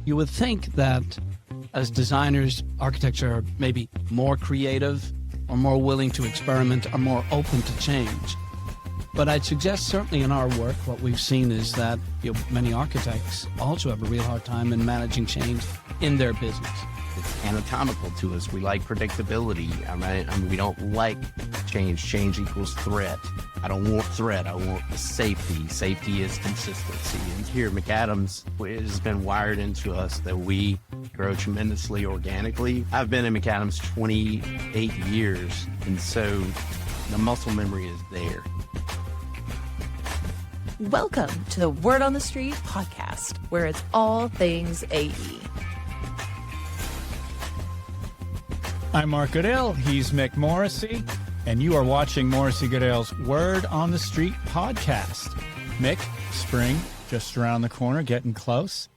You would think that as designers, architects are maybe more creative or more willing to experiment or more open to change. But I'd suggest certainly in our work, what we've seen is that many architects also have a real hard time in managing change in their business. It's anatomical to us. We like predictability. I mean, we don't like change. Change equals threat. I don't want threat. I want safety. Safety is consistency. And here at McAdams, it has been wired into us that we grow tremendously organically. I've been in McAdams 28 years, and so the muscle memory is there. Welcome to the Word on the Street podcast, where it's all things AE. I'm Mark Goodale. He's Mick Morrissey, and you are watching Morrissey Goodale's Word on the Street podcast. Mick, spring just around the corner, getting close.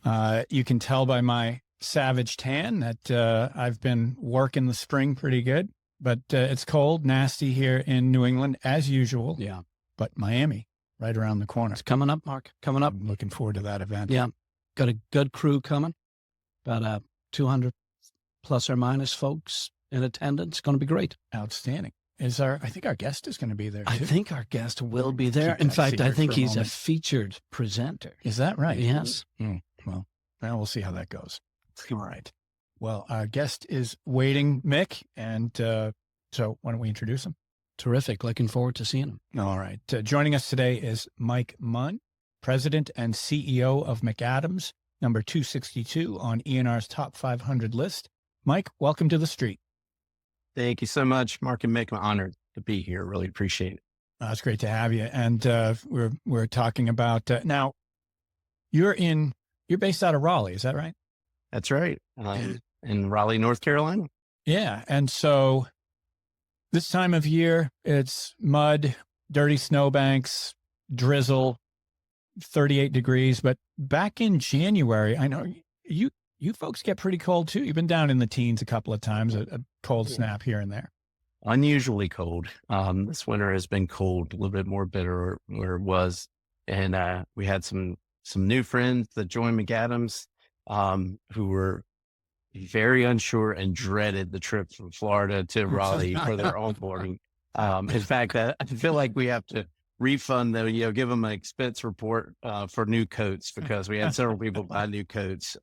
You can tell by my savage tan that I've been working the spring pretty good, but it's cold, nasty here in New England as usual. Yeah. But Miami, right around the corner. It's coming up, Mark, coming up. I'm looking forward to that event. Yeah. Got a good crew coming, about 200 plus or minus folks in attendance. Going to be great. Outstanding. I think our guest is going to be there too. I think our guest will be there. In fact, I think he's a featured presenter. Is that right? Yes. Well, we'll see how that goes. All right. Well, our guest is waiting, Mick, and so why don't we introduce him? Terrific. Looking forward to seeing him. All right. Joining us today is Mike Munn, President and CEO of McAdams, number 262 on ENR's top 500 list. Mike, welcome to the street. Thank you so much, Mark and Mick. I'm honored to be here. Really appreciate it. It's great to have you. And we're talking about now. You're based out of Raleigh, is that right? That's right. In Raleigh, North Carolina. Yeah, and so this time of year, it's mud, dirty snowbanks, drizzle, 38 degrees. But back in January, I know you folks get pretty cold too. You've been down in the teens a couple of times, a cold snap here and there. Unusually cold. This winter has been cold, a little bit more bitter where it was. And we had some new friends that joined McAdams who were very unsure and dreaded the trip from Florida to Raleigh for their onboarding. In fact, I feel like we have to refund them, give them an expense report for new coats because we had several people buy new coats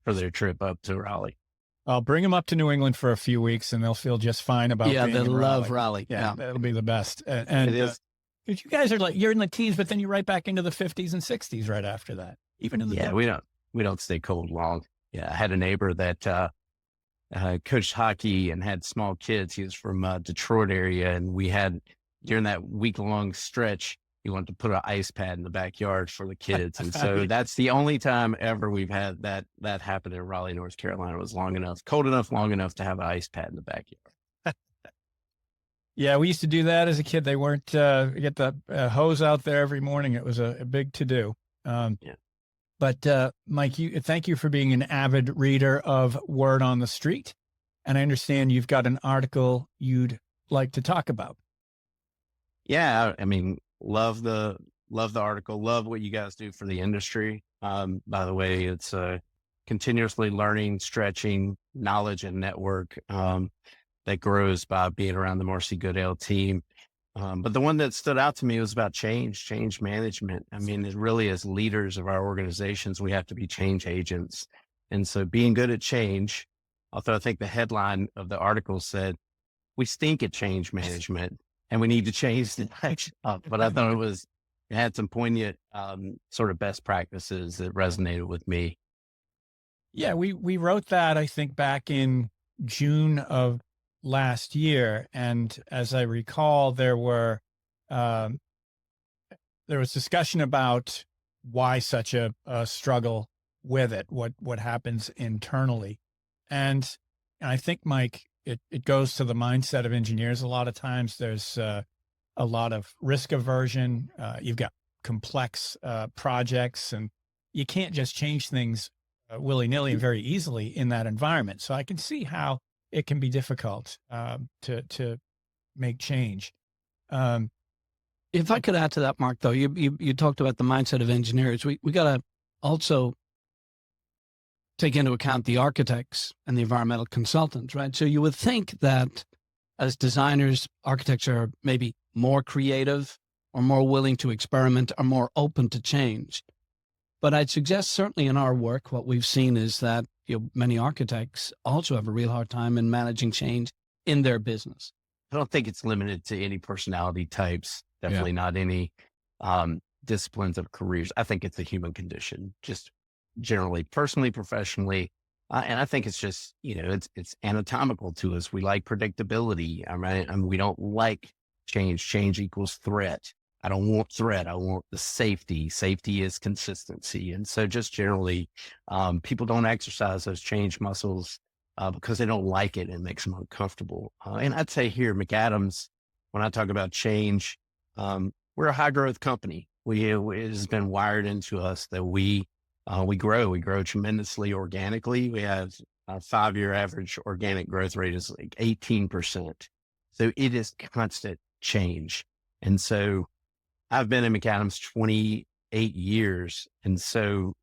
for their trip up to Raleigh. I'll bring them up to New England for a few weeks and they'll feel just fine about being they'll in love Raleigh. Yeah, that'll be the best. And it is. You guys are you're in the teens, but then you're right back into the 50s and 60s right after that. Even in the we don't stay cold long. Yeah, I had a neighbor that coached hockey and had small kids. He was from Detroit area, and we had during that week-long stretch, he wanted to put an ice pad in the backyard for the kids, and so that's the only time ever we've had that happen in Raleigh, North Carolina. It was long enough, long enough to have an ice pad in the backyard. Yeah, we used to do that as a kid. They weren't get the hose out there every morning. It was a big to-do. But Mike, thank you for being an avid reader of Word on the Street. And I understand you've got an article you'd like to talk about. Yeah, I mean, love the article, love what you guys do for the industry. By the way, it's continuously learning, stretching, knowledge and network that grows by being around the Morrissey Goodale team. But the one that stood out to me was about change management. I mean, it really as leaders of our organizations, we have to be change agents. And so being good at change, although I think the headline of the article said, we stink at change management and we need to change the direction up. But I thought it had some poignant sort of best practices that resonated with me. Yeah, we wrote that, I think, back in June of last year. And as I recall, there was discussion about why such a struggle with it, what happens internally. And I think, Mike, it goes to the mindset of engineers. A lot of times there's a lot of risk aversion. You've got complex projects and you can't just change things willy-nilly and very easily in that environment. So I can see how it can be difficult to make change. If I could add to that, Mark, though, you talked about the mindset of engineers. We got to also take into account the architects and the environmental consultants, right? So you would think that as designers, architects are maybe more creative or more willing to experiment or more open to change. But I'd suggest certainly in our work, what we've seen is that many architects also have a real hard time in managing change in their business. I don't think it's limited to any personality types, definitely not any disciplines of careers. I think it's a human condition, just generally, personally, professionally. And I think it's just, it's anatomical to us. We like predictability. We don't like change. Change equals threat. I don't want threat. I want the safety. Safety is consistency. And so just generally, people don't exercise those change muscles because they don't like it and it makes them uncomfortable. And I'd say here, McAdams, when I talk about change, we're a high growth company. It has been wired into us that we grow tremendously organically. We have a 5-year average organic growth rate is like 18%. So it is constant change. And so I've been in McAdams 28 years. And so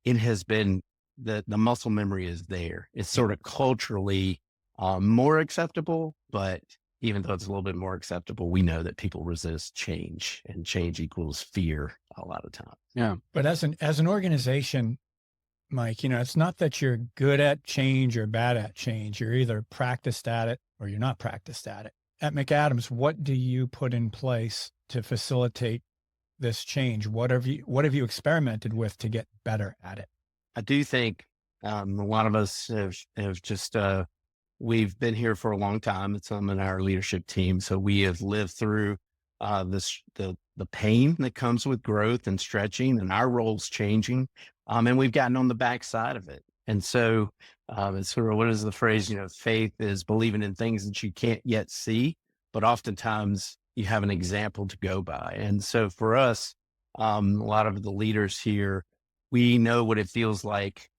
it has been the muscle memory is there. It's sort of culturally more acceptable, but even though it's a little bit more acceptable, we know that people resist change, and change equals fear a lot of times. Yeah. But as an organization, Mike, it's not that you're good at change or bad at change. You're either practiced at it or you're not practiced at it. At McAdams, what do you put in place to facilitate this change? What have you experimented with to get better at it? I do think a lot of us have just we've been here for a long time. It's some in our leadership team, so we have lived through the pain that comes with growth and stretching, and our roles changing, and we've gotten on the backside of it. And so it's sort of, what is the phrase? Faith is believing in things that you can't yet see, but oftentimes you have an example to go by. And so for us, a lot of the leaders here, we know what it feels like,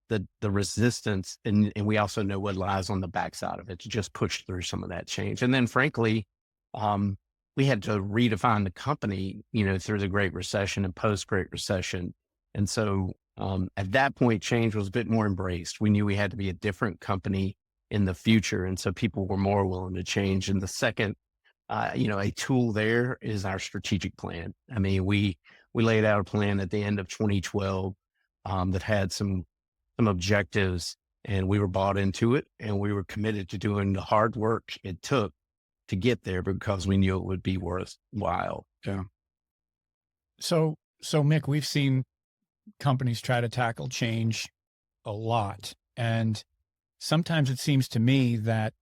the resistance, and we also know what lies on the backside of it to just push through some of that change. And then frankly, we had to redefine the company, through the Great Recession and post-Great Recession. And so at that point, change was a bit more embraced. We knew we had to be a different company in the future. And so people were more willing to change. And the second, a tool there is our strategic plan. I mean, we laid out a plan at the end of 2012 that had some objectives, and we were bought into it, and we were committed to doing the hard work it took to get there because we knew it would be worthwhile. Yeah. So Mick, we've seen companies try to tackle change a lot. And sometimes it seems to me that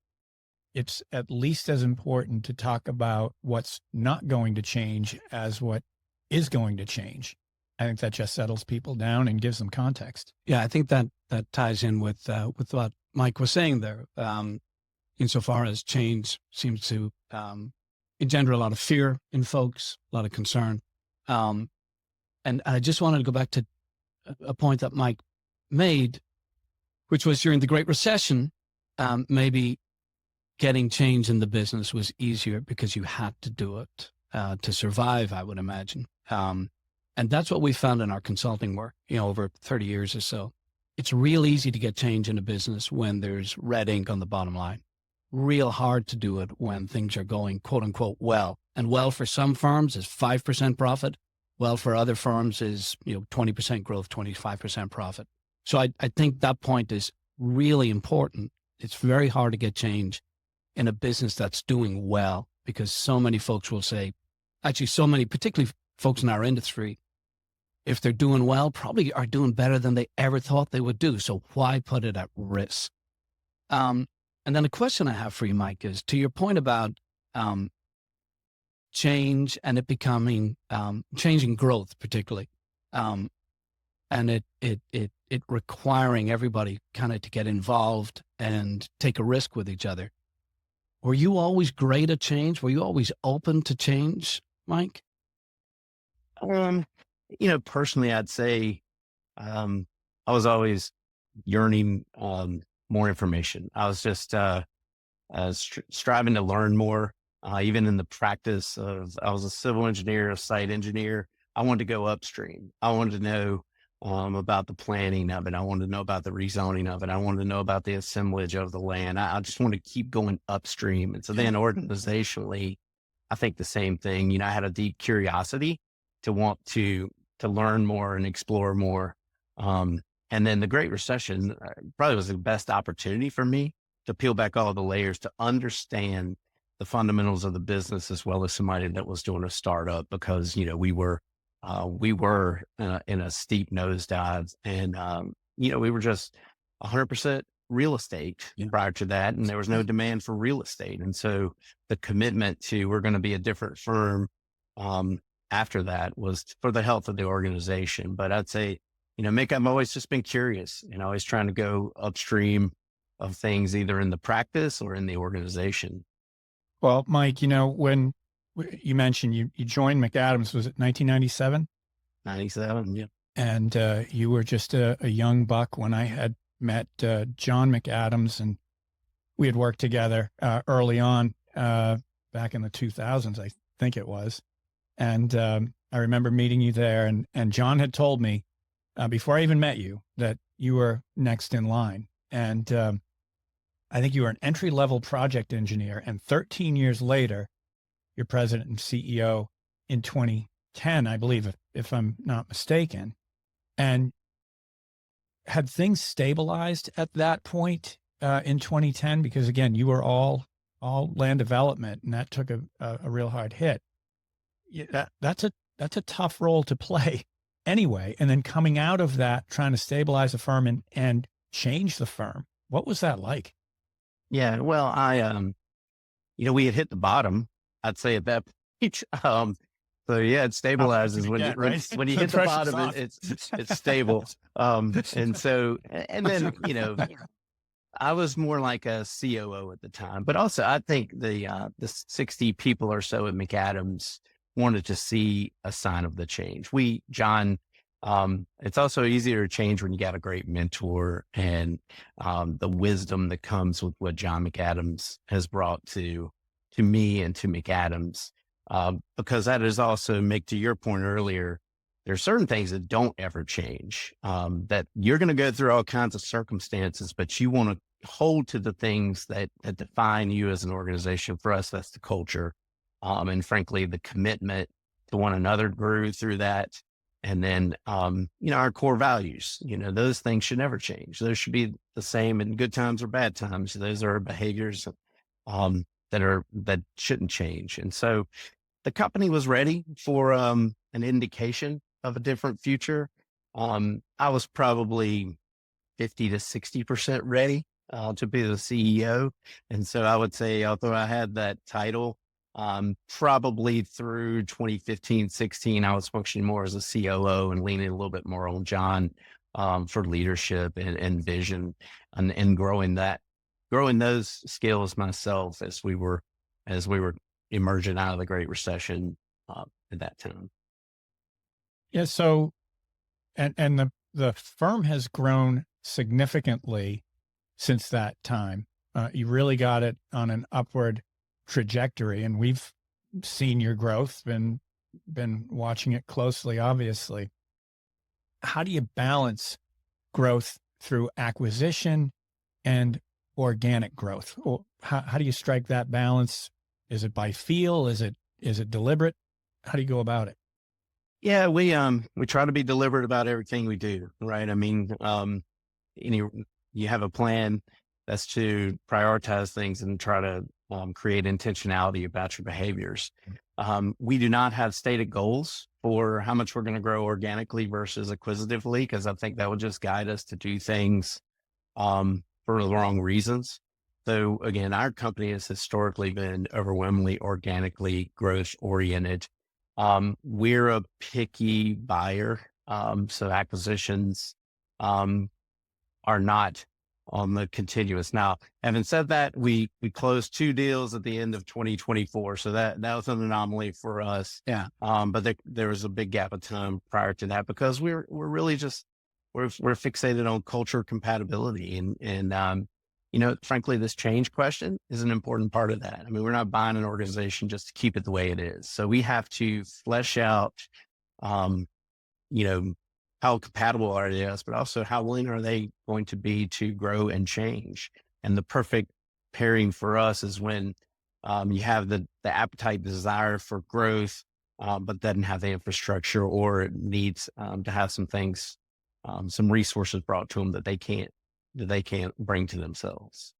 it's at least as important to talk about what's not going to change as what is going to change. I think that just settles people down and gives them context. Yeah, I think that ties in with what Mike was saying there. Insofar as change seems to engender a lot of fear in folks, a lot of concern. And I just wanted to go back to a point that Mike made, which was during the Great Recession, maybe getting change in the business was easier because you had to do it to survive, I would imagine. And that's what we found in our consulting work, over 30 years or so. It's real easy to get change in a business when there's red ink on the bottom line. Real hard to do it when things are going, quote unquote, well. And well for some firms is 5% profit. Well for other firms is, 20% growth, 25% profit. So I think that point is really important. It's very hard to get change in a business that's doing well, because so many folks will say, actually so many, particularly folks in our industry, if they're doing well, probably are doing better than they ever thought they would do. So why put it at risk? And then the question I have for you, Mike, is to your point about change and it becoming, changing growth particularly, and it requiring everybody kind of to get involved and take a risk with each other. Were you always great at change? Were you always open to change, Mike? Personally, I'd say I was always yearning more information. I was just striving to learn more, even in the practice of, I was a civil engineer, a site engineer. I wanted to go upstream. I wanted to know about the planning of it. I wanted to know about the rezoning of it. I wanted to know about the assemblage of the land. I just want to keep going upstream. And so then organizationally, I think the same thing. I had a deep curiosity to want to learn more and explore more. And then the Great Recession probably was the best opportunity for me to peel back all the layers, to understand the fundamentals of the business as well as somebody that was doing a startup, because, we were in a steep nosedive, and, we were just 100% real estate prior to that. And there was no demand for real estate. And so the commitment to, we're going to be a different firm, after that was for the health of the organization. But I'd say, Mick, I've always just been curious and always trying to go upstream of things, either in the practice or in the organization. Well, Mike, when you mentioned you joined McAdams, was it 1997? 97, yeah. And you were just a young buck when I had met John McAdams, and we had worked together early on back in the 2000s, I think it was. And I remember meeting you there, and John had told me before I even met you that you were next in line. And I think you were an entry-level project engineer, and 13 years later, you're president and CEO in 2010, I believe, if I'm not mistaken. And had things stabilized at that point in 2010? Because again, you were all land development, and that took a real hard hit. That's a tough role to play anyway. And then coming out of that, trying to stabilize the firm and change the firm. What was that like? Yeah, well, we had hit the bottom, I'd say, at that point. So yeah, it stabilizes when you hit the bottom, it's stable. And so, and then, I was more like a COO at the time, but also I think the 60 people or so at McAdams wanted to see a sign of the change. John, it's also easier to change when you got a great mentor, and the wisdom that comes with what John McAdams has brought to me and to McAdams, because that is also, Mick, to your point earlier, there are certain things that don't ever change, that you're going to go through all kinds of circumstances, but you want to hold to the things that define you as an organization. For us, that's the culture. And frankly, the commitment to one another grew through that. And then, our core values, those things should never change. Those should be the same in good times or bad times. Those are behaviors that shouldn't change. And so the company was ready for an indication of a different future. I was probably 50 to 60% ready to be the CEO. And so I would say, although I had that title, probably through 2015, 16, I was functioning more as a COO and leaning a little bit more on John for leadership and vision, and growing those skills myself as we were emerging out of the Great Recession at that time. Yeah. So, and the firm has grown significantly since that time. You really got it on an upward trajectory, and we've seen your growth, been watching it closely, obviously. How do you balance growth through acquisition and organic growth? Or how do you strike that balance? Is it by feel? Is it deliberate? How do you go about it? Yeah, we try to be deliberate about everything we do, right? I mean, you have a plan that's to prioritize things and try to create intentionality about your behaviors. We do not have stated goals for how much we're going to grow organically versus acquisitively, because I think that would just guide us to do things for the wrong reasons. So again, our company has historically been overwhelmingly organically growth oriented. We're a picky buyer. So acquisitions are not on the continuous. Now, having said that, we closed 2 deals at the end of 2024. So that was an anomaly for us. Yeah. But there was a big gap of time prior to that, because we're really just, we're fixated on culture compatibility. And frankly, this change question is an important part of that. I mean, we're not buying an organization just to keep it the way it is. So we have to flesh out, how compatible are they, but also how willing are they going to be to grow and change? And the perfect pairing for us is when you have the appetite, desire for growth, but doesn't have the infrastructure, or it needs to have some things, some resources brought to them that they can't bring to themselves.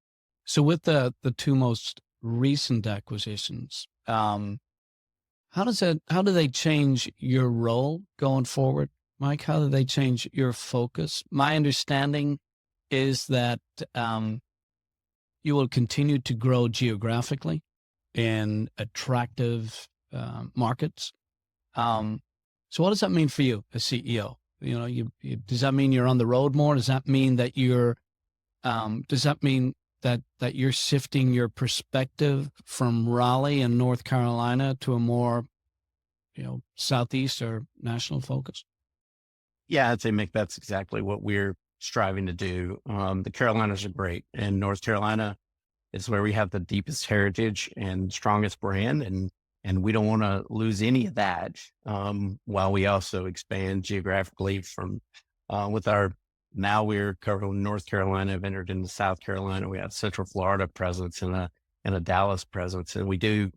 So with the two most recent acquisitions, how do they change your role going forward, Mike? How do they change your focus? My understanding is that you will continue to grow geographically in attractive markets. So what does that mean for you as CEO? You know, does that mean you're on the road more? Does that mean that that you're shifting your perspective from Raleigh and North Carolina to a more, Southeast or national focus? Yeah, I'd say, Mick, that's exactly what we're striving to do. The Carolinas are great, and North Carolina is where we have the deepest heritage and strongest brand, and we don't want to lose any of that, while we also expand geographically from now we're covering North Carolina, have entered into South Carolina. We have Central Florida presence and a Dallas presence, and we do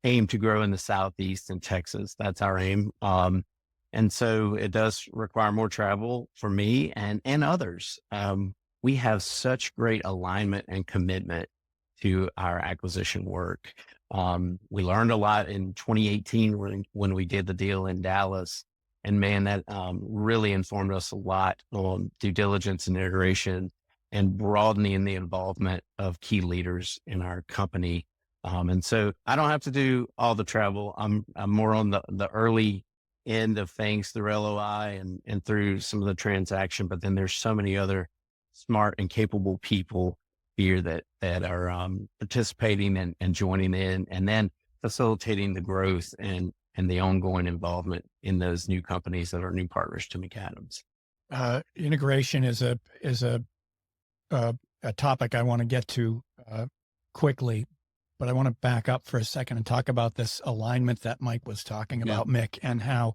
aim to grow in the Southeast and Texas. That's our aim. And so it does require more travel for me and others. We have such great alignment and commitment to our acquisition work. We learned a lot in 2018 when we did the deal in Dallas. And man, that really informed us a lot on due diligence and integration and broadening the involvement of key leaders in our company. And so I don't have to do all the travel. I'm more on the early end of things through LOI and through some of the transaction, but then there's so many other smart and capable people here that are participating and joining in, and then facilitating the growth and the ongoing involvement in those new companies that are new partners to McAdams. Integration is a topic I want to get to quickly, but I want to back up for a second and talk about this alignment that Mike was talking about, Mick, and how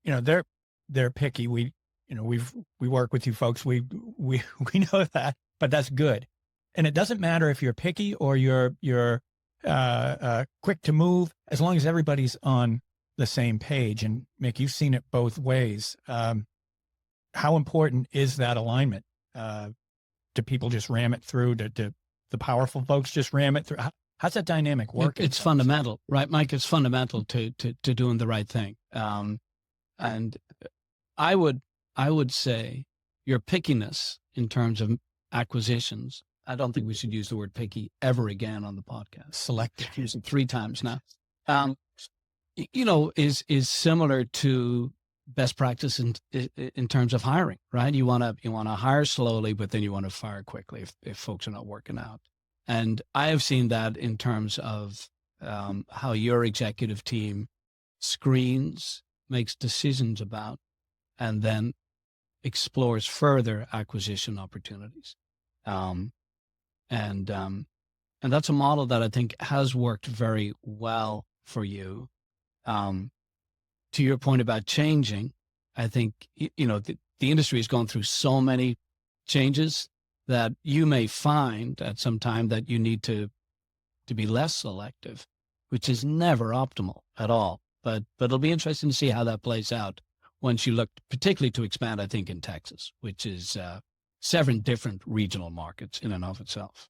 they're picky. We work with you folks. We know that, but that's good. And it doesn't matter if you're picky or you're quick to move, as long as everybody's on the same page. And Mick, you've seen it both ways. How important is that alignment? Do people just ram it through? Do the powerful folks just ram it through? How's that dynamic work? It's fundamental, right, Mike? It's fundamental to doing the right thing. And I would say your pickiness in terms of acquisitions, I don't think we should use the word picky ever again on the podcast. Selective. Used it 3 times now. Is similar to best practice in terms of hiring, right? You want to hire slowly, but then you want to fire quickly if folks are not working out. And I have seen that in terms of how your executive team screens, makes decisions about, and then explores further acquisition opportunities. And that's a model that I think has worked very well for you. To your point about changing, I think, the industry has gone through so many changes that you may find at some time that you need to be less selective, which is never optimal at all. But it'll be interesting to see how that plays out once you look, particularly to expand, I think, in Texas, which is 7 different regional markets in and of itself.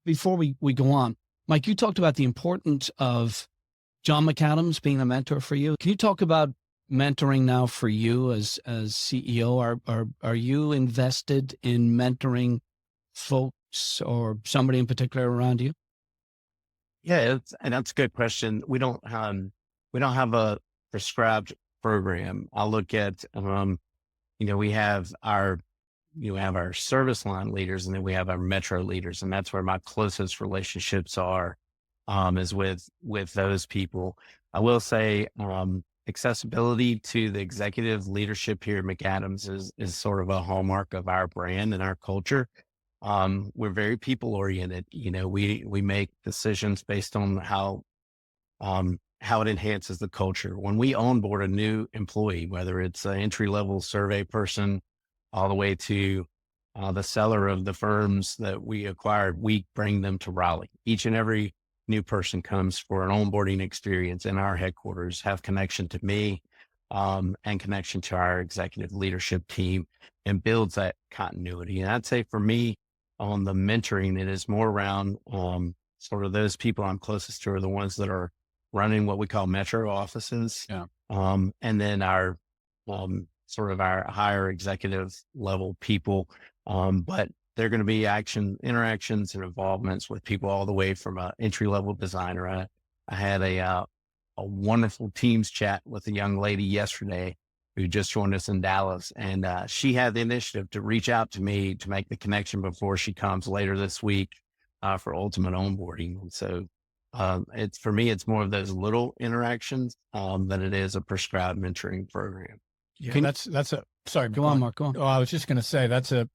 Before we go on, Mike, you talked about the importance of John McAdams being a mentor for you. Can you talk about mentoring now for you as CEO? Are you invested in mentoring folks or somebody in particular around you? Yeah, and that's a good question. We don't have a prescribed program. I'll look at, we have our service line leaders, and then we have our metro leaders, and that's where my closest relationships are, is with those people. I will say, accessibility to the executive leadership here at McAdams is sort of a hallmark of our brand and our culture. We're very people oriented. We make decisions based on how how it enhances the culture. When we onboard a new employee, whether it's an entry-level survey person all the way to the seller of the firms that we acquired, we bring them to Raleigh. Each and every new person comes for an onboarding experience in our headquarters, have connection to me and connection to our executive leadership team, and builds that continuity. And I'd say for me on the mentoring, it is more around sort of those people I'm closest to are the ones that are running what we call metro offices. Yeah. And then our sort of our higher executive level people. But they're going to be interactions and involvements with people all the way from an entry level designer. I had a wonderful Teams chat with a young lady yesterday who just joined us in Dallas, and she had the initiative to reach out to me to make the connection before she comes later this week for ultimate onboarding. And so it's for me, it's more of those little interactions than it is a prescribed mentoring program. Yeah, that's a sorry. Go on, Mark. Go on. Oh, I was just going to say that's a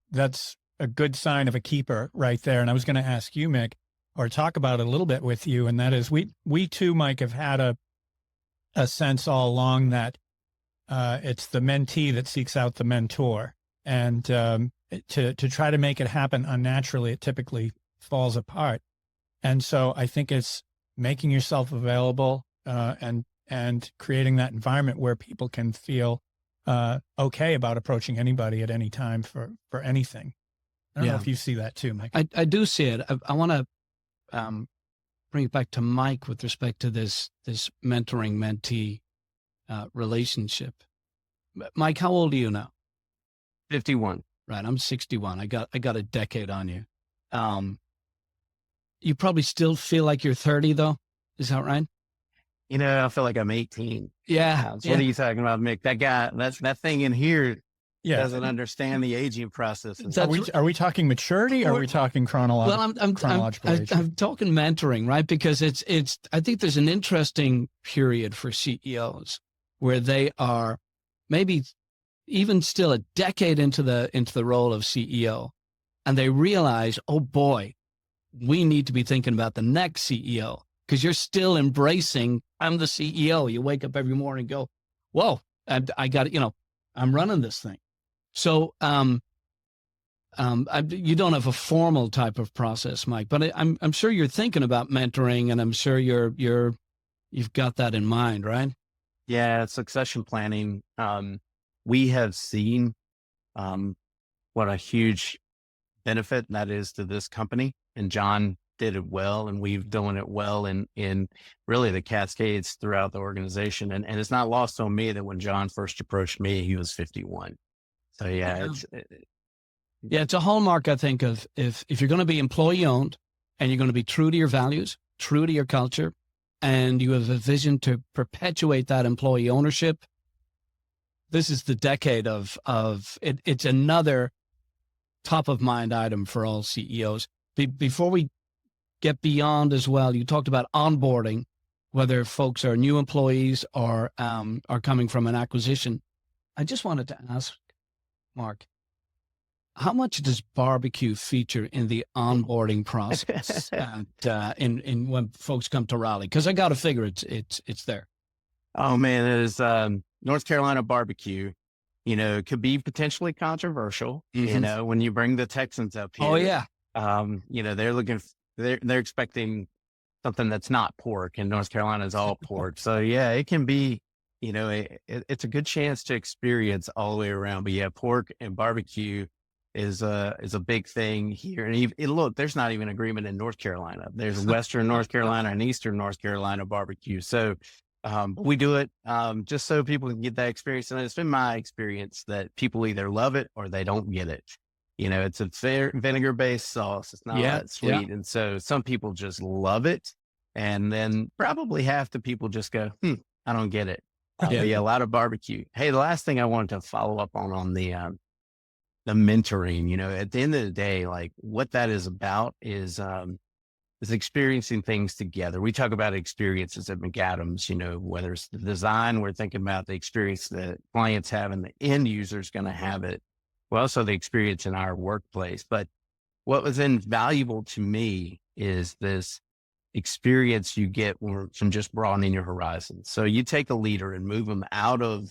good sign of a keeper right there. And I was going to ask you, Mick, or talk about it a little bit with you, and that is we too, Mike, have had a sense all along that it's the mentee that seeks out the mentor, and to try to make it happen unnaturally, it typically falls apart. And so I think it's making yourself available and creating that environment where people can feel okay about approaching anybody at any time for anything. I don't know if you see that too, Mike. I do see it. I want to bring it back to Mike with respect to this mentoring mentee relationship. Mike, how old are you now? 51. Right. I'm 61. I got a decade on you. You probably still feel like you're 30 though. Is that right? You know, I feel like I'm 18. Yeah. What are you talking about, Mick? That guy, that thing in here doesn't understand the aging process. Are we talking maturity or are we talking chronological age? I'm talking mentoring, right? Because I think there's an interesting period for CEOs where they are maybe even still a decade into the role of CEO, and they realize, oh boy, we need to be thinking about the next CEO, because you're still embracing, I'm the CEO. You wake up every morning and go, whoa, I got it. I'm running this thing. So, you don't have a formal type of process, Mike, but I'm sure you're thinking about mentoring, and I'm sure you've got that in mind, right? Yeah. Succession planning. We have seen, what a huge benefit that is to this company, and John did it well, and we've done it well in really the cascades throughout the organization. And it's not lost on me that when John first approached me, he was 51. So yeah, it's a hallmark, I think, of if you're going to be employee owned and you're going to be true to your values, true to your culture, and you have a vision to perpetuate that employee ownership, this is the decade of it. It's another top of mind item for all CEOs. Before we get beyond as well, you talked about onboarding, whether folks are new employees or are coming from an acquisition. I just wanted to ask, Mark, how much does barbecue feature in the onboarding process in when folks come to Raleigh? Because I got to figure it's there. Oh man, it is North Carolina barbecue. It could be potentially controversial. Mm-hmm. When you bring the Texans up here. Oh yeah. They're expecting something that's not pork, and North Carolina is all pork. So yeah, it can be. It's a good chance to experience all the way around. But yeah, pork and barbecue is a big thing here. And look, there's not even agreement in North Carolina. There's Western North Carolina and Eastern North Carolina barbecue. So we do it just so people can get that experience. And it's been my experience that people either love it or they don't get it. It's a vinegar-based sauce. It's not that sweet. Yeah. And so some people just love it. And then probably half the people just go, I don't get it. Yeah, a lot of barbecue. Hey, the last thing I wanted to follow up on the mentoring, at the end of the day, like what that is about is experiencing things together. We talk about experiences at McAdams, whether it's the design, we're thinking about the experience that clients have and the end user is going to have it. Well, also the experience in our workplace. But what was invaluable to me is this experience you get from just broadening your horizons. So you take a leader and move them out of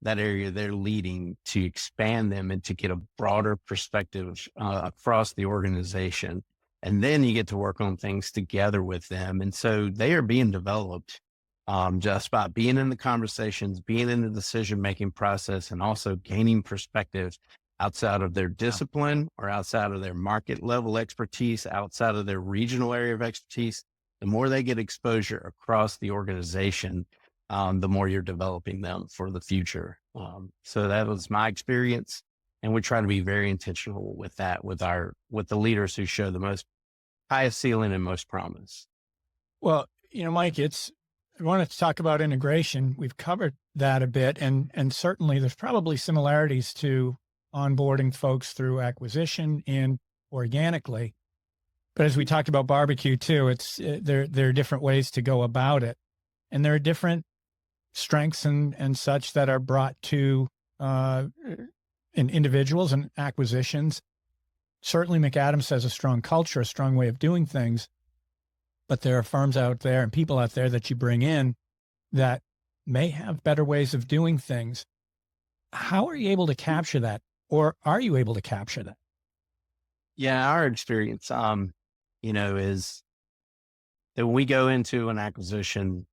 that area they're leading to expand them and to get a broader perspective across the organization. And then you get to work on things together with them. And so they are being developed just by being in the conversations, being in the decision-making process, and also gaining perspective outside of their discipline or outside of their market level expertise, outside of their regional area of expertise. The more they get exposure across the organization, the more you're developing them for the future. So that was my experience. And we try to be very intentional with that, with the leaders who show the most highest ceiling and most promise. Well, Mike, I wanted to talk about integration. We've covered that a bit, and certainly there's probably similarities to onboarding folks through acquisition and organically. But as we talked about barbecue too, there are different ways to go about it, and there are different strengths and such that are brought to in individuals and acquisitions. Certainly McAdams has a strong culture, a strong way of doing things, but there are firms out there and people out there that you bring in that may have better ways of doing things. How are you able to capture that, or are you able to capture that? Yeah, our experience, is that when we go into an acquisition,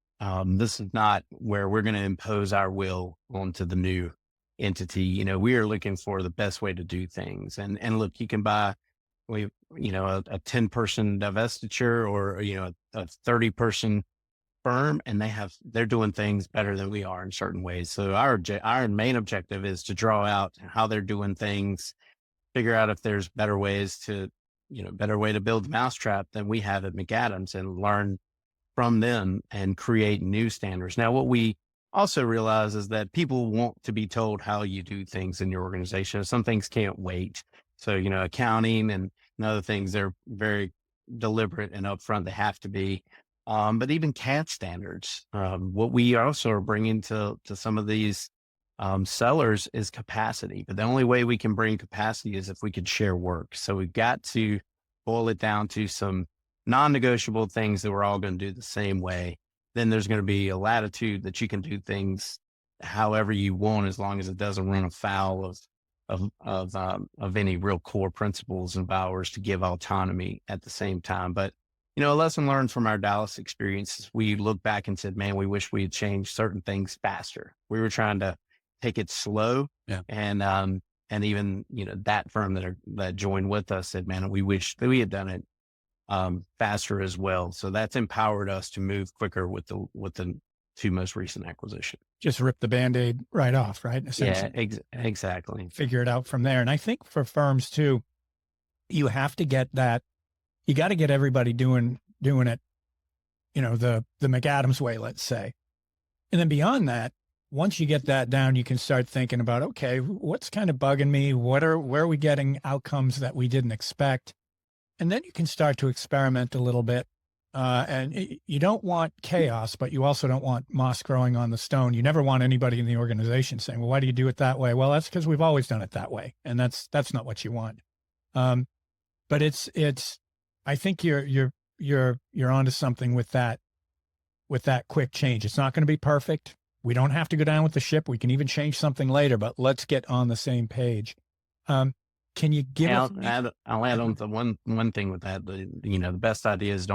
this is not where we're going to impose our will onto the new entity. We are looking for the best way to do things. And look, you can buy a 10-person divestiture or, a 30-person firm, and they're doing things better than we are in certain ways. So our main objective is to draw out how they're doing things, figure out if there's better ways to, better way to build the mousetrap than we have at McAdams, and learn from them and create new standards. Now, what we also realize is that people want to be told how you do things in your organization. Some things can't wait. So, accounting and other things, they're very deliberate and upfront. They have to be. But even CAD standards, what we also are bringing to some of these sellers is capacity. But the only way we can bring capacity is if we could share work. So we've got to boil it down to some non-negotiable things that we're all going to do the same way. Then there's going to be a latitude that you can do things however you want, as long as it doesn't run afoul of any real core principles of ours to give autonomy at the same time. But, a lesson learned from our Dallas experience, we looked back and said, man, we wish we had changed certain things faster. We were trying to take it slow. Yeah. And even, that firm that joined with us said, man, we wish that we had done it faster as well. So that's empowered us to move quicker with the two most recent acquisitions. Just rip the Band-Aid right off, right? Yeah, exactly. Figure it out from there. And I think for firms too, you have to get that, you got to get everybody doing it, the McAdams way, let's say. And then beyond that, once you get that down, you can start thinking about, okay, what's kind of bugging me? Where are we getting outcomes that we didn't expect? And then you can start to experiment a little bit. And you don't want chaos, but you also don't want moss growing on the stone. You never want anybody in the organization saying, well, why do you do it that way? Well, that's because we've always done it that way. And that's not what you want. But I think you're onto something with that quick change. It's not going to be perfect. We don't have to go down with the ship. We can even change something later, but let's get on the same page. Can you give us? I'll add on to one thing with that. The best ideas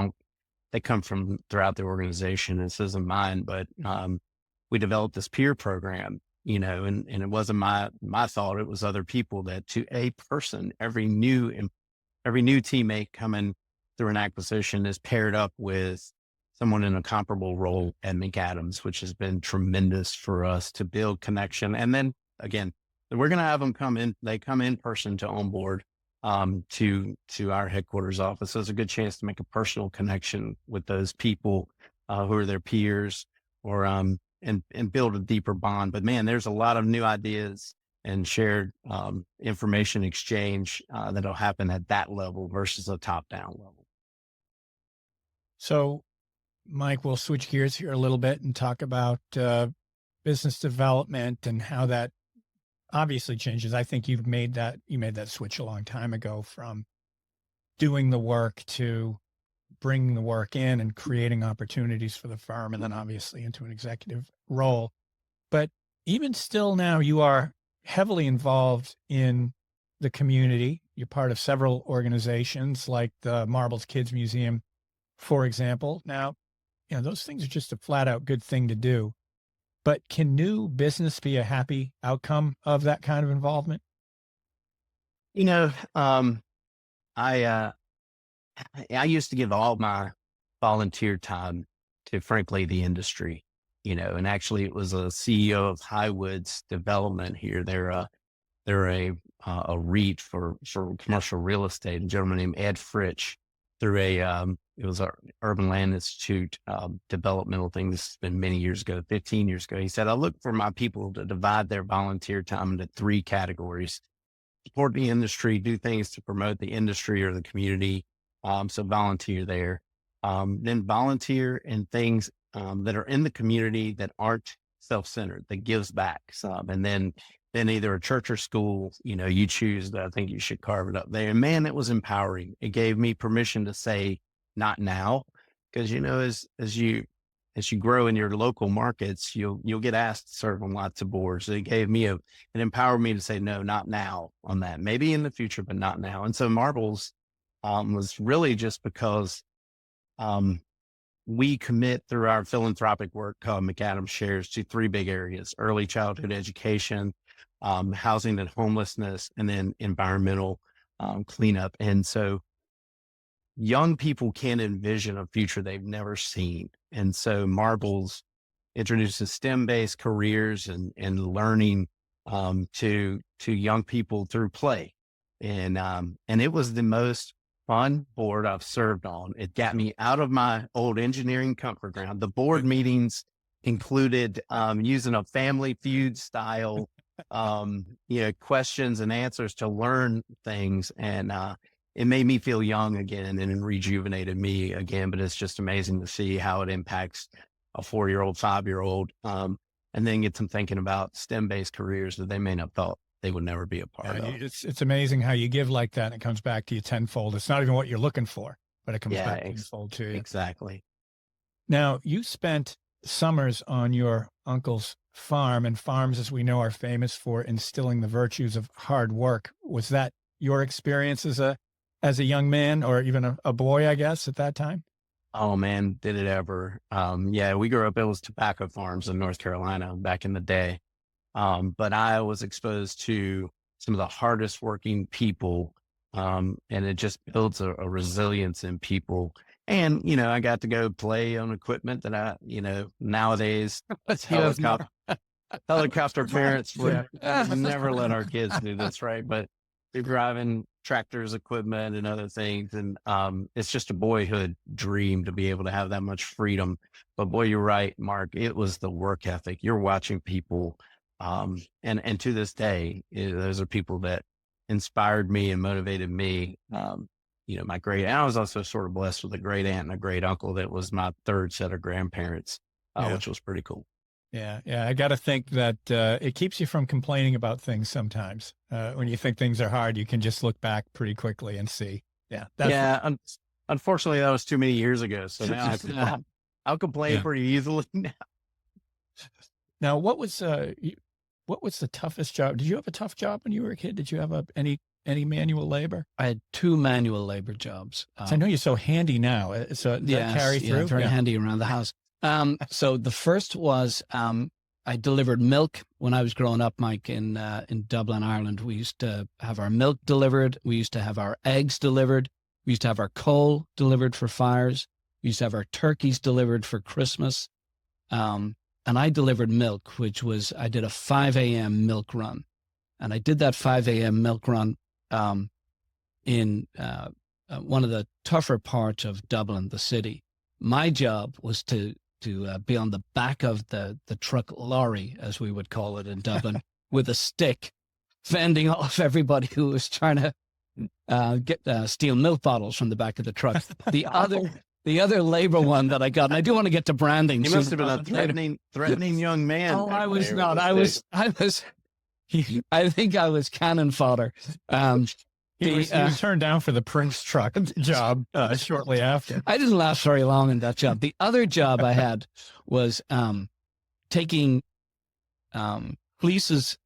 they come from throughout the organization. This isn't mine, but we developed this peer program, and it wasn't my thought. It was other people that, to a person, every new teammate coming through an acquisition is paired up with someone in a comparable role at McAdams, which has been tremendous for us to build connection. And then again, we're going to have them come in. They come in person to onboard to our headquarters office. So it's a good chance to make a personal connection with those people who are their peers, or and build a deeper bond. But man, there's a lot of new ideas and shared information exchange that'll happen at that level versus a top-down level. So, Mike, we'll switch gears here a little bit and talk about business development and how that obviously changes. I think you made that switch a long time ago from doing the work to bringing the work in and creating opportunities for the firm, and then obviously into an executive role. But even still now, you are heavily involved in the community. You're part of several organizations like the Marbles Kids Museum, for example. Now, those things are just a flat out good thing to do. But can new business be a happy outcome of that kind of involvement? I used to give all my volunteer time to, frankly, the industry, and actually it was a CEO of Highwoods Development here. They're a REIT for commercial real estate, a gentleman named Ed Fritsch, through it was our Urban Land Institute developmental thing. This has been many years ago, 15 years ago. He said, I look for my people to divide their volunteer time into 3 categories: support the industry, do things to promote the industry or the community. So volunteer there. Then volunteer in things that are in the community that aren't self-centered, that gives back some. And then either a church or school, you choose that. I think you should carve it up there. And man, it was empowering. It gave me permission to say, not now. Because, as you grow in your local markets, you'll get asked to serve on lots of boards. So it gave me it empowered me to say, no, not now on that. Maybe in the future, but not now. And so Marbles was really just because we commit through our philanthropic work called McAdams Shares to 3 big areas: early childhood education, housing and homelessness, and then environmental cleanup. And so young people can envision a future they've never seen. And so Marbles introduces STEM-based careers and learning to young people through play. And it was the most fun board I've served on. It got me out of my old engineering comfort ground. The board meetings included using a Family Feud style, questions and answers to learn things. And it made me feel young again and rejuvenated me again. But it's just amazing to see how it impacts a 4-year-old, 5-year-old, and then get them thinking about STEM-based careers that they may not have thought they would never be a part of. It's amazing how you give like that and it comes back to you tenfold. It's not even what you're looking for, but it comes back tenfold to you. Exactly. Now, you spent summers on your uncle's farm, and farms, as we know, are famous for instilling the virtues of hard work. Was that your experience as a young man, or even a boy, I guess, at that time? Oh man, did it ever. We grew up, it was tobacco farms in North Carolina back in the day. But I was exposed to some of the hardest working people. And it just builds a resilience in people. And, I got to go play on equipment that nowadays helicopter parents would never let our kids do this, right? But they're driving tractors, equipment, and other things. And it's just a boyhood dream to be able to have that much freedom. But boy, you're right, Mark. It was the work ethic. You're watching people. And to this day, those are people that inspired me and motivated me. My and I was also sort of blessed with a great aunt and a great uncle that was my 3rd set of grandparents, which was pretty cool. Yeah. I got to think that it keeps you from complaining about things sometimes. When you think things are hard, you can just look back pretty quickly and see. Yeah. Unfortunately, that was too many years ago. So now I'll complain pretty easily now. Now, what was the toughest job? Did you have a tough job when you were a kid? Did you have any manual labor? I had 2 manual labor jobs. So I know you're so handy now. So does that carry through? Yeah, very handy around the house. So the first was I delivered milk when I was growing up, Mike, in Dublin, Ireland. We used to have our milk delivered. We used to have our eggs delivered. We used to have our coal delivered for fires. We used to have our turkeys delivered for Christmas. And I delivered milk, I did a 5 a.m. milk run. And I did that 5 a.m. milk run in one of the tougher parts of Dublin, the city. My job was to be on the back of the truck lorry, as we would call it in Dublin, with a stick, fending off everybody who was trying to steal milk bottles from the back of the truck. The other labor one that I got, and I do want to get to branding. You must have been a threatening young man. Oh, I was not. I think I was cannon fodder. He was turned down for the Prince truck job shortly after. I didn't last very long in that job. The other job I had was taking fleeces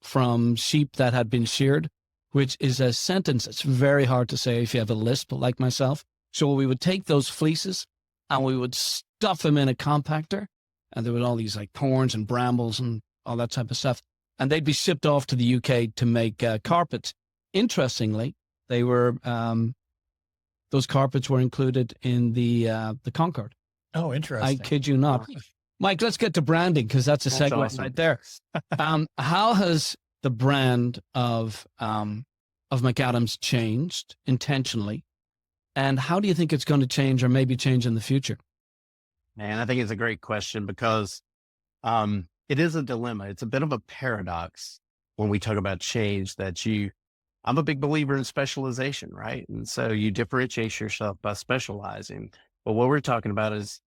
from sheep that had been sheared, which is a sentence that's very hard to say if you have a lisp like myself. So we would take those fleeces and we would stuff them in a compactor, and there were all these like thorns and brambles and all that type of stuff. And they'd be shipped off to the UK to make carpets. Interestingly, they were, those carpets were included in the Concorde. Oh, interesting. I kid you not. Mike, let's get to branding, because that's a segue awesome. right there. How has the brand of McAdams changed intentionally? And how do you think it's going to change, or maybe change in the future? Man, I think it's a great question, because it is a dilemma. It's a bit of a paradox when we talk about change, I'm a big believer in specialization, right? And so you differentiate yourself by specializing. But what we're talking about is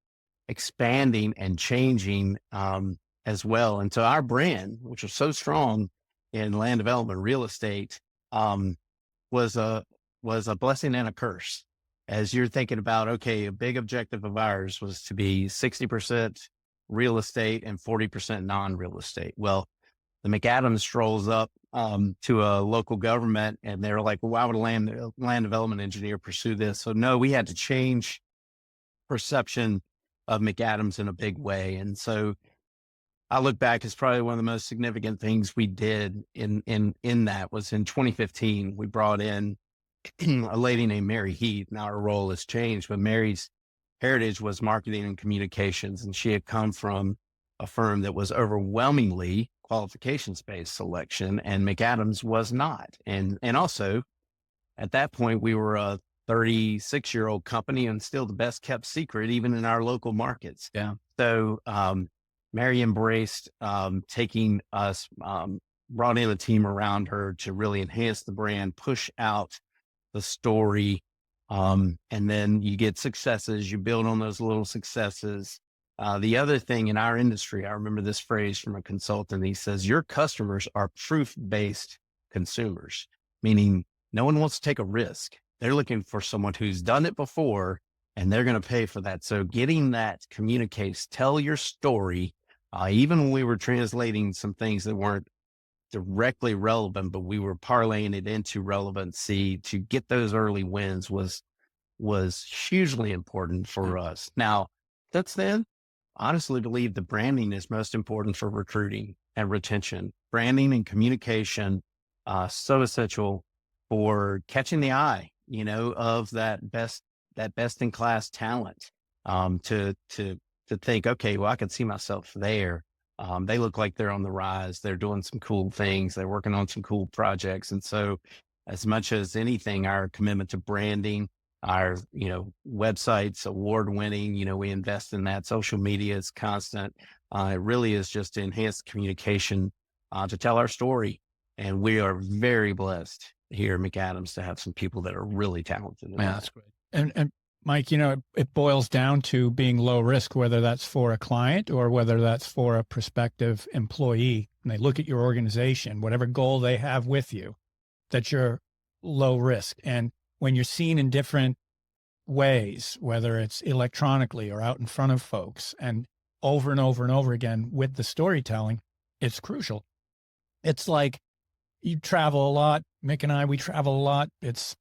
expanding and changing as well. And so our brand, which was so strong in land development, real estate, was a blessing and a curse. As you're thinking about, okay, a big objective of ours was to be 60% real estate and 40% non-real estate. Well, the McAdams strolls up to a local government, and they're like, well, why would a land development engineer pursue this? So no, we had to change perception of McAdams in a big way. And so I look back, it's probably one of the most significant things we did in that was in 2015, we brought in a lady named Mary Heath. Now her role has changed, but Mary's heritage was marketing and communications. And she had come from a firm that was overwhelmingly qualifications-based selection, and McAdams was not. And also at that point, we were a 36-year-old company and still the best kept secret, even in our local markets. Yeah. So, Mary embraced taking us, brought in a team around her to really enhance the brand, push out the story. And then you get successes, you build on those little successes. The other thing in our industry, I remember this phrase from a consultant. He says, your customers are proof-based consumers, meaning no one wants to take a risk. They're looking for someone who's done it before, and they're going to pay for that. So getting that communicates, tell your story. Even when we were translating some things that weren't directly relevant, but we were parlaying it into relevancy to get those early wins was hugely important for us. Now, since then, I honestly believe the branding is most important for recruiting and retention. Branding and communication, so essential for catching the eye, of that best in class talent, to think, okay, well, I can see myself there. They look like they're on the rise. They're doing some cool things. They're working on some cool projects. And so as much as anything, our commitment to branding, our, websites, award winning, we invest in that. Social media is constant. It really is just to enhance communication, to tell our story. And we are very blessed here at McAdams to have some people that are really talented. Yeah, that's great. And Mike, it boils down to being low risk, whether that's for a client or whether that's for a prospective employee. And they look at your organization, whatever goal they have with you, that you're low risk. And when you're seen in different ways, whether it's electronically or out in front of folks, and over and over again with the storytelling, it's crucial. It's like you travel a lot. Mick and I, we travel a lot. It's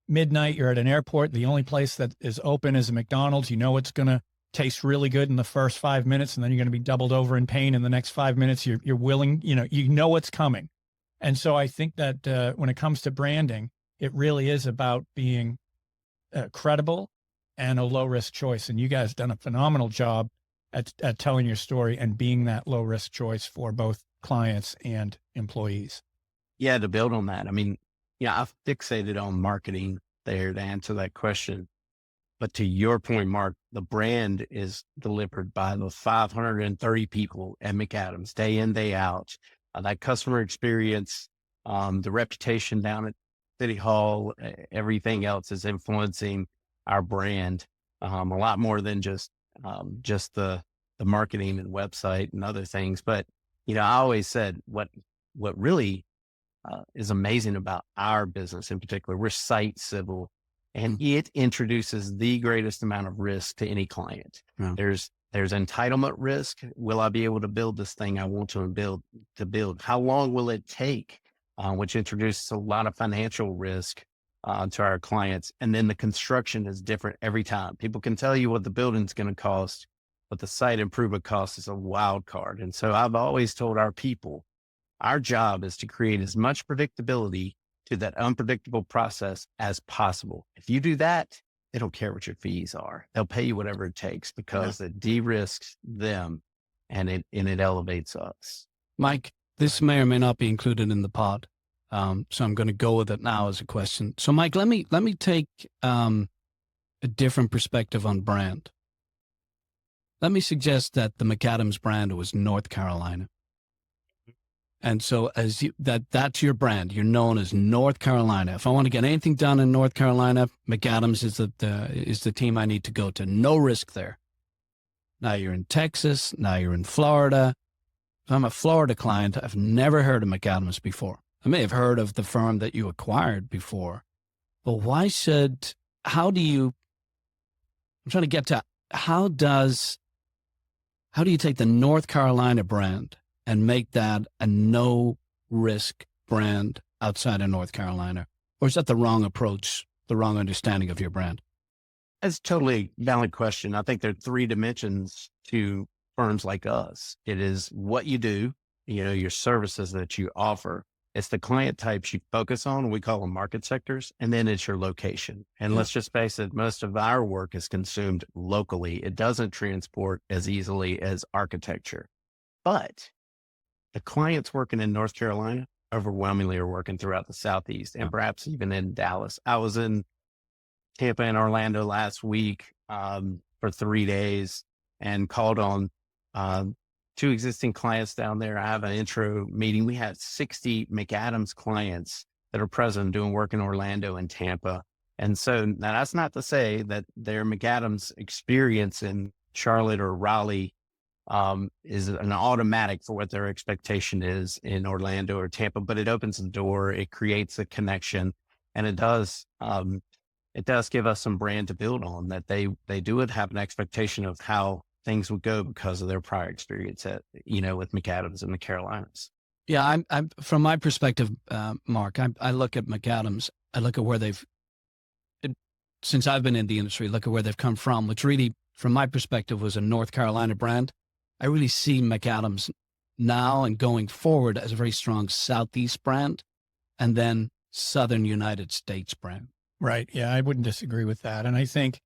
midnight. You're at an airport. The only place that is open is a McDonald's. It's going to taste really good in the first 5 minutes, and then you're going to be doubled over in pain in the next 5 minutes. You're willing, what's coming. And so I think that when it comes to branding, it really is about being credible and a low risk choice. And you guys done a phenomenal job at telling your story and being that low risk choice for both clients and employees. Yeah, to build on that, I've fixated on marketing there to answer that question. But to your point, Mark, the brand is delivered by the 530 people at McAdams day in, day out. That customer experience, the reputation down at City Hall, everything else is influencing our brand a lot more than just the marketing and website and other things. But, I always said what really is amazing about our business in particular. We're site civil, and it introduces the greatest amount of risk to any client. Yeah. There's entitlement risk. Will I be able to build this thing I want to build? How long will it take? Which introduces a lot of financial risk to our clients. And then the construction is different every time. People can tell you what the building's going to cost, but the site improvement cost is a wild card. And so I've always told our people, our job is to create as much predictability to that unpredictable process as possible. If you do that, they don't care what your fees are. They'll pay you whatever it takes because it de-risks them and it elevates us. Mike, this may or may not be included in the pod. So I'm going to go with it now as a question. So Mike, let me take a different perspective on brand. Let me suggest that the McAdams brand was North Carolina. And so that's your brand. You're known as North Carolina. If I want to get anything done in North Carolina, McAdams is the team I need to go to. No risk there. Now you're in Texas. Now you're in Florida. If I'm a Florida client, I've never heard of McAdams before. I may have heard of the firm that you acquired before, but I'm trying to get to how do you take the North Carolina brand and make that a no risk brand outside of North Carolina? Or is that the wrong approach, the wrong understanding of your brand? That's a totally valid question. I think there are 3 dimensions to firms like us. It is what you do, your services that you offer. It's the client types you focus on. We call them market sectors. And then it's your location. And let's just face it, most of our work is consumed locally. It doesn't transport as easily as architecture. But the clients working in North Carolina overwhelmingly are working throughout the Southeast and perhaps even in Dallas. I was in Tampa and Orlando last week for 3 days and called on 2 existing clients down there. I have an intro meeting. We had 60 McAdams clients that are present doing work in Orlando and Tampa. And so now that's not to say that their McAdams experience in Charlotte or Raleigh is an automatic for what their expectation is in Orlando or Tampa, but it opens the door, it creates a connection, and it does give us some brand to build on that they do have an expectation of how things would go because of their prior experience with McAdams in the Carolinas. Yeah. I'm from my perspective, Mark, I look at McAdams, I look at where since I've been in the industry, look at where they've come from, which really, from my perspective, was a North Carolina brand. I really see McAdams now and going forward as a very strong Southeast brand and then Southern United States brand. Right. Yeah, I wouldn't disagree with that. And I think,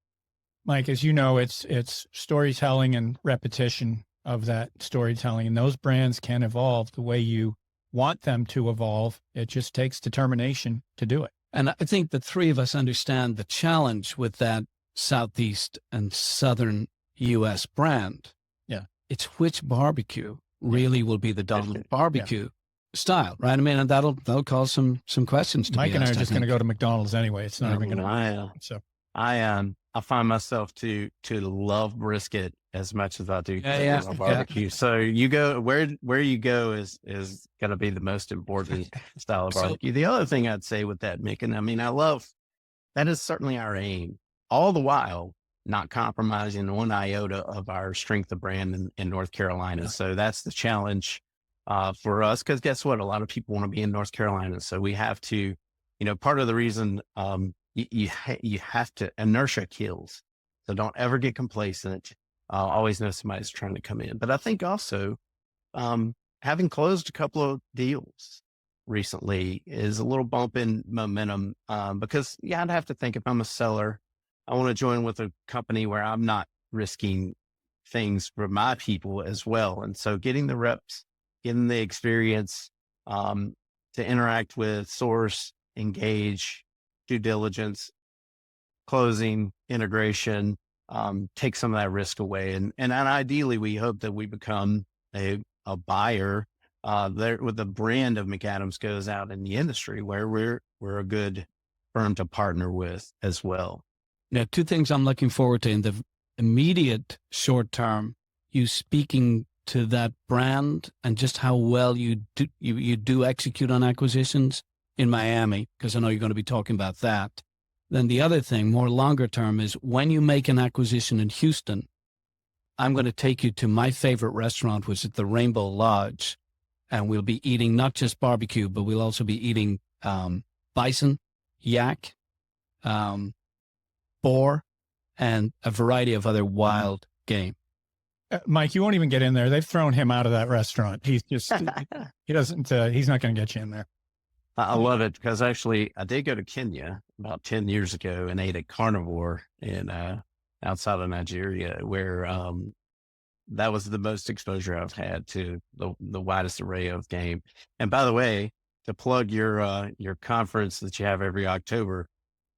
Mike, as you know, it's storytelling and repetition of that storytelling, and those brands can evolve the way you want them to evolve. It just takes determination to do it. And I think the 3 of us understand the challenge with that Southeast and Southern U.S. brand. Yeah. It's which barbecue really will be the dominant barbecue style, right? I mean, and that'll cause some questions to Mike be and I asked, are just going to go to McDonald's anyway. It's not even going to. So I find myself to love brisket as much as I do barbecue. Yeah. So you go where you go is going to be the most important style of barbecue. The other thing I'd say with that, Mick, and I mean, that is certainly our aim, all the while not compromising one iota of our strength of brand in North Carolina. Yeah. So that's the challenge for us, because guess what? A lot of people want to be in North Carolina. So we have to, part of the reason you have to, inertia kills. So don't ever get complacent. Always know somebody's trying to come in. But I think also having closed a couple of deals recently is a little bump in momentum because I'd have to think if I'm a seller, I want to join with a company where I'm not risking things for my people as well. And so getting the reps, getting the experience to interact with, source, engage, due diligence, closing, integration, take some of that risk away. And ideally, we hope that we become a buyer there with the brand of McAdams goes out in the industry where we're a good firm to partner with as well. Now, 2 things I'm looking forward to in the immediate short term, you speaking to that brand and just how well you do execute on acquisitions in Miami, because I know you're going to be talking about that. Then the other thing, more longer term, is when you make an acquisition in Houston, I'm going to take you to my favorite restaurant, which is the Rainbow Lodge. And we'll be eating not just barbecue, but we'll also be eating bison, yak, boar, and a variety of other wild game. Mike, you won't even get in there. They've thrown him out of that restaurant. He's just, he doesn't, he's not going to get you in there. I love it because actually I did go to Kenya about 10 years ago and ate at carnivore in outside of Nigeria, where that was the most exposure I've had to the widest array of game. And by the way, to plug your conference that you have every October,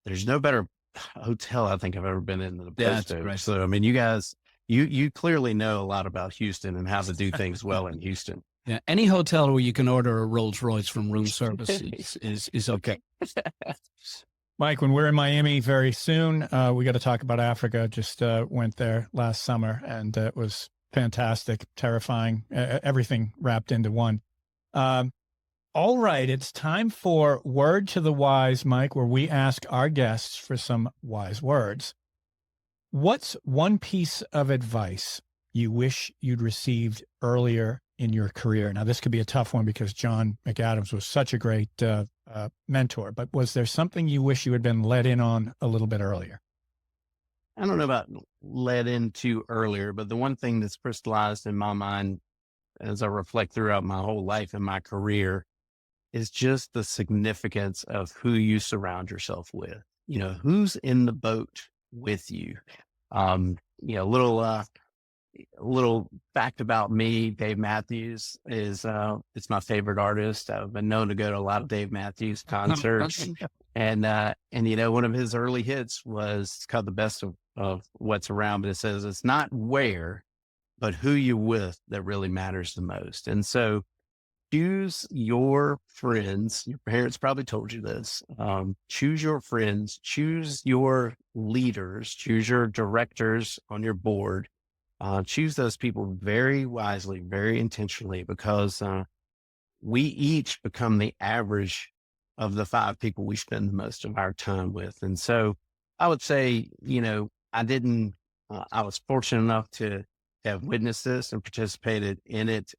there's no better hotel I think I've ever been in than the Posto. Right. So, I mean, you guys, you clearly know a lot about Houston and how to do things well in Houston. Yeah, any hotel where you can order a Rolls Royce from room service is okay. Mike, when we're in Miami very soon, we got to talk about Africa. Just went there last summer, and it was fantastic, terrifying, everything wrapped into one. All right, it's time for Word to the Wise, Mike, where we ask our guests for some wise words. What's one piece of advice you wish you'd received earlier in your career? Now, this could be a tough one because John McAdams was such a great mentor, but was there something you wish you had been let in on a little bit earlier? I don't know about let into earlier, but the one thing that's crystallized in my mind as I reflect throughout my whole life and my career is just the significance of who you surround yourself with. You know, who's in the boat with you. Little fact about me, Dave Matthews is my favorite artist. I've been known to go to a lot of Dave Matthews concerts. And one of his early hits was called The Best of What's Around, but it says it's not where, but who you're with that really matters the most. And so choose your friends. Your parents probably told you this. Choose your friends, choose your leaders, choose your directors on your board. Choose those people very wisely, very intentionally, because we each become the average of the 5 people we spend the most of our time with. And so I would say, I was fortunate enough to have witnessed this and participated in it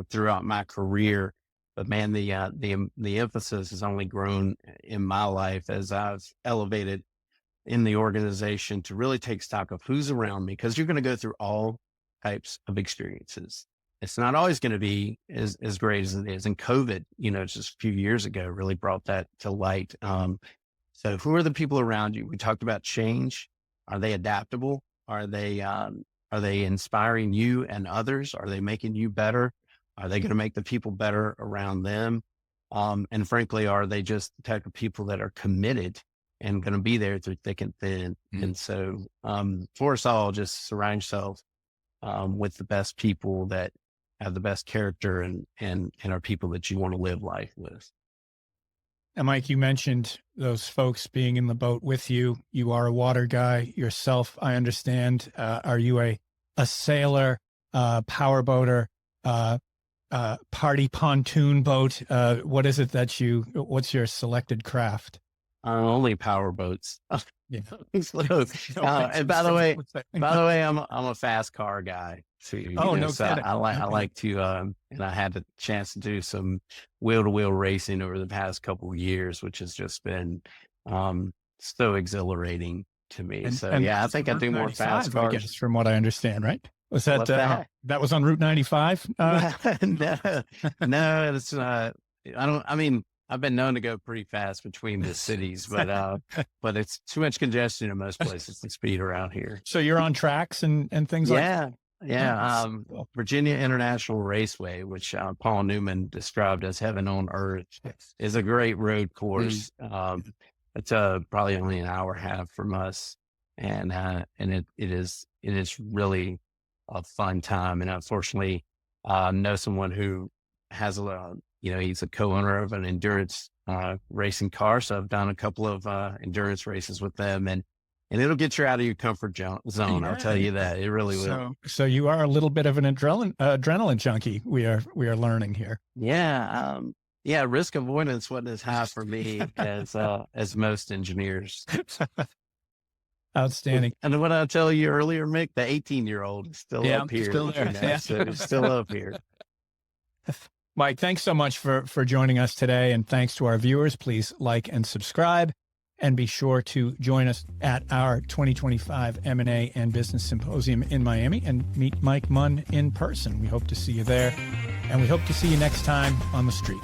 throughout my career. But man, the emphasis has only grown in my life as I've elevated in the organization to really take stock of who's around me, because you're going to go through all types of experiences. It's not always going to be as great as it is. And COVID, just a few years ago really brought that to light. So who are the people around you? We talked about change. Are they adaptable? Are they inspiring you and others? Are they making you better? Are they going to make the people better around them? And frankly, are they just the type of people that are committed and going to be there through thick and thin? Mm-hmm. And so for us all, just surround yourself with the best people that have the best character and are people that you want to live life with. And Mike, you mentioned those folks being in the boat with you. You are a water guy yourself, I understand. Are you a sailor, powerboater, party pontoon boat? What is it what's your selected craft? Only power boats. Yeah. And by the way, I'm a fast car guy too. So I like to, and I had the chance to do some wheel to wheel racing over the past couple of years, which has just been so exhilarating to me. I think I do more fast cars. I guess, from what I understand, right? Was that that was on Route 95? No, it's I've been known to go pretty fast between the cities, but it's too much congestion in most places to speed around here. So you're on tracks and things like that? Yeah. Virginia International Raceway, which Paul Newman described as heaven on earth, is a great road course. It's probably only an hour and a half from us. And it is really a fun time. And unfortunately, know someone who has he's a co-owner of an endurance racing car. So I've done a couple of endurance races with them, and and it'll get you out of your comfort zone. I'll tell you that. It really will. So you are a little bit of an adrenaline junkie. We are learning here. Yeah. Yeah. Risk avoidance wasn't as high for me as most engineers. Outstanding. And what I tell you earlier, Mick, the 18-year-old is still up here. Still there. So it's still up here. Mike, thanks so much for joining us today. And thanks to our viewers. Please like and subscribe. And be sure to join us at our 2025 M&A and Business Symposium in Miami and meet Mike Munn in person. We hope to see you there. And we hope to see you next time on the street.